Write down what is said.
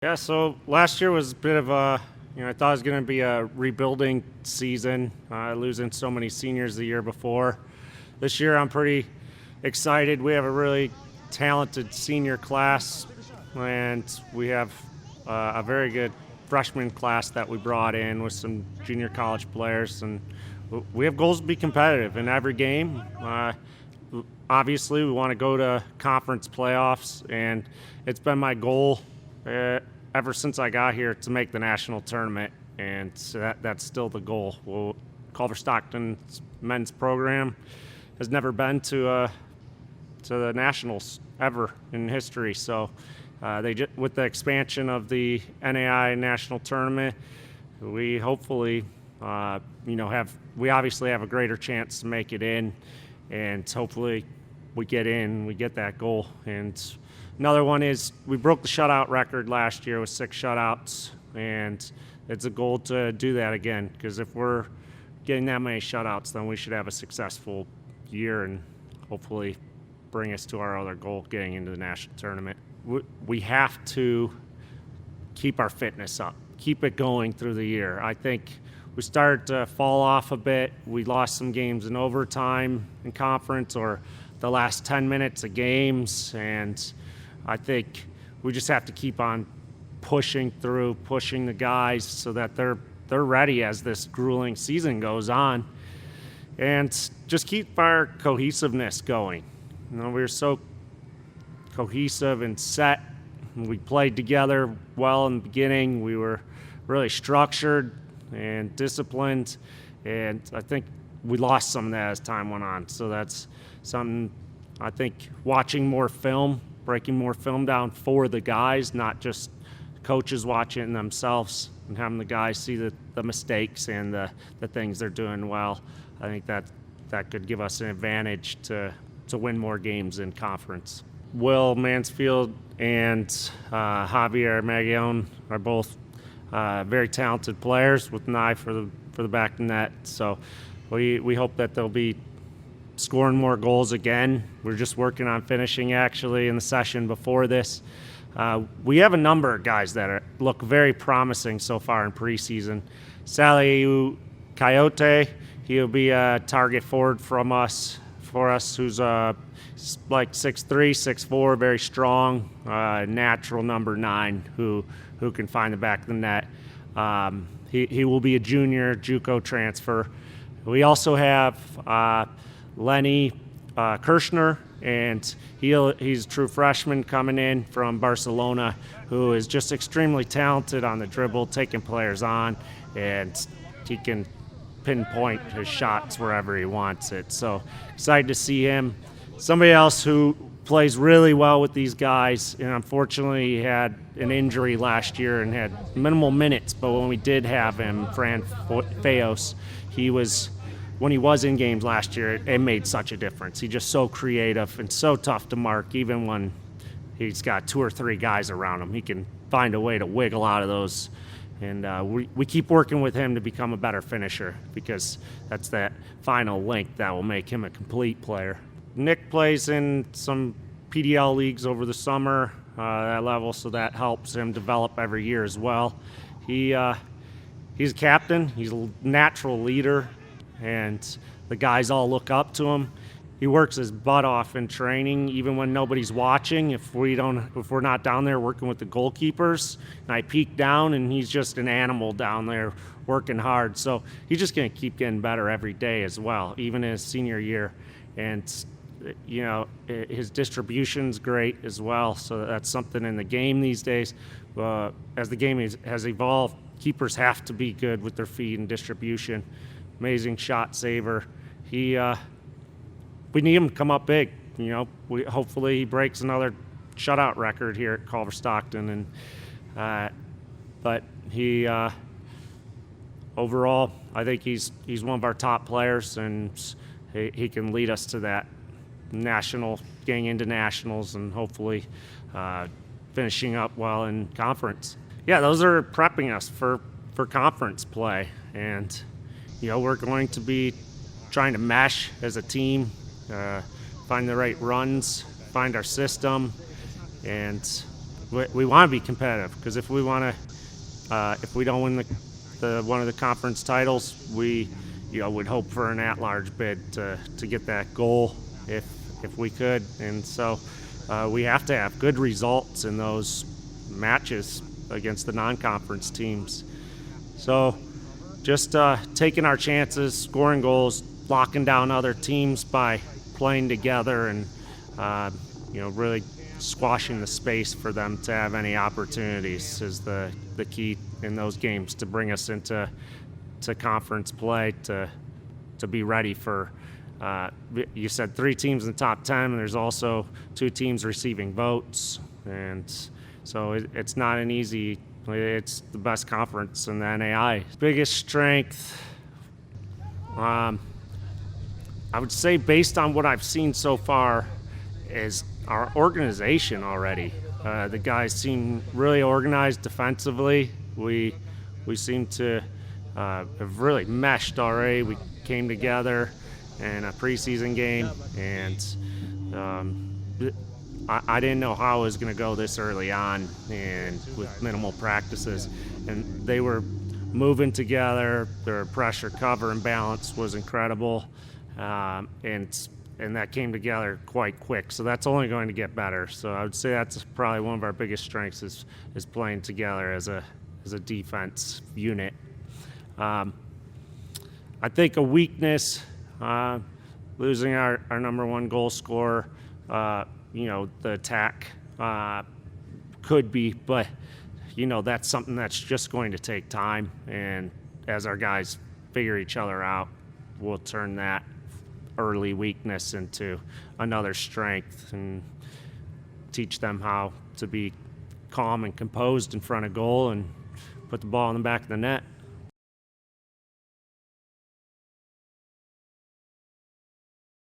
Yeah, so last year was a bit of a, I thought it was going to be a rebuilding season, losing so many seniors the year before. This year I'm pretty excited. We have a really talented senior class, and we have a very good freshman class that we brought in with some junior college players, and we have goals to be competitive in every game. Obviously, we want to go to conference playoffs, and it's been my goal ever since I got here to make the national tournament, and so that's still the goal. Well, Culver-Stockton's men's program has never been to the nationals ever in history, so with the expansion of the NAI national tournament, we hopefully we obviously have a greater chance to make it in, and hopefully we get that goal. And another one is we broke the shutout record last year with 6 shutouts, and it's a goal to do that again, because if we're getting that many shutouts, then we should have a successful year and hopefully bring us to our other goal, getting into the national tournament. We have to keep our fitness up, keep it going through the year. I think we started to fall off a bit. We lost some games in overtime in conference or the last 10 minutes of games, and I think we just have to keep on pushing the guys so that they're ready as this grueling season goes on, and just keep our cohesiveness going. We were so cohesive and set. We played together well in the beginning. We were really structured and disciplined, and I think we lost some of that as time went on. So that's something I think watching more film, breaking more film down for the guys, not just coaches watching it themselves, and having the guys see the mistakes and the things they're doing well. I think that could give us an advantage to win more games in conference. Will Mansfield and Javier Magaon are both very talented players with an eye for the back of the net. So we hope that they'll be scoring more goals again. We're just working on finishing actually in the session before this. We have a number of guys that look very promising so far in preseason. Saliu Coyote, he'll be a target forward for us, who's like 6'3", 6'4", very strong, natural number 9 who can find the back of the net. He will be a junior JUCO transfer. We also have Lenny Kirshner, and he's a true freshman coming in from Barcelona, who is just extremely talented on the dribble, taking players on, and he can pinpoint his shots wherever he wants it. So excited to see him. Somebody else who plays really well with these guys, and unfortunately he had an injury last year and had minimal minutes, but when we did have him, Fran Feos, when he was in games last year, it made such a difference. He's just so creative and so tough to mark. Even when he's got 2 or 3 guys around him, he can find a way to wiggle out of those. And we keep working with him to become a better finisher, because that's that final link that will make him a complete player. Nick plays in some PDL leagues over the summer, that level, so that helps him develop every year as well. He's a captain. He's a natural leader, and the guys all look up to him. He works his butt off in training, even when nobody's watching. If we're not down there working with the goalkeepers, and I peek down, and he's just an animal down there working hard. So he's just going to keep getting better every day as well, even in his senior year. And his distribution's great as well. So that's something in the game these days. As the game has evolved, keepers have to be good with their feet and distribution. Amazing shot saver. We need him to come up big. Hopefully he breaks another shutout record here at Culver-Stockton. But he overall, I think he's one of our top players, and he can lead us to that getting into nationals, and hopefully finishing up well in conference. Yeah, those are prepping us for conference play, and we're going to be trying to mesh as a team, find the right runs, find our system, and we want to be competitive, because if we don't win the one of the conference titles, we would hope for an at-large bid to get that goal if we could. And so we have to have good results in those matches against the non-conference teams. So just taking our chances, scoring goals, locking down other teams by playing together, and really squashing the space for them to have any opportunities is the key in those games to bring us into conference play, to be ready for. You said 3 teams in the top 10, and there's also 2 teams receiving votes, and so it's not an easy. It's the best conference in the NAI. Biggest strength, I would say, based on what I've seen so far, is our organization already. The guys seem really organized defensively. We seem to have really meshed already. We came together in a preseason game, and I didn't know how it was going to go this early on, and with minimal practices. And they were moving together. Their pressure, cover, and balance was incredible, and that came together quite quick. So that's only going to get better. So I would say that's probably one of our biggest strengths is playing together as a defense unit. I think a weakness, losing our number 1 goal scorer. The attack could be, but that's something that's just going to take time, and as our guys figure each other out, we'll turn that early weakness into another strength and teach them how to be calm and composed in front of goal and put the ball in the back of the net.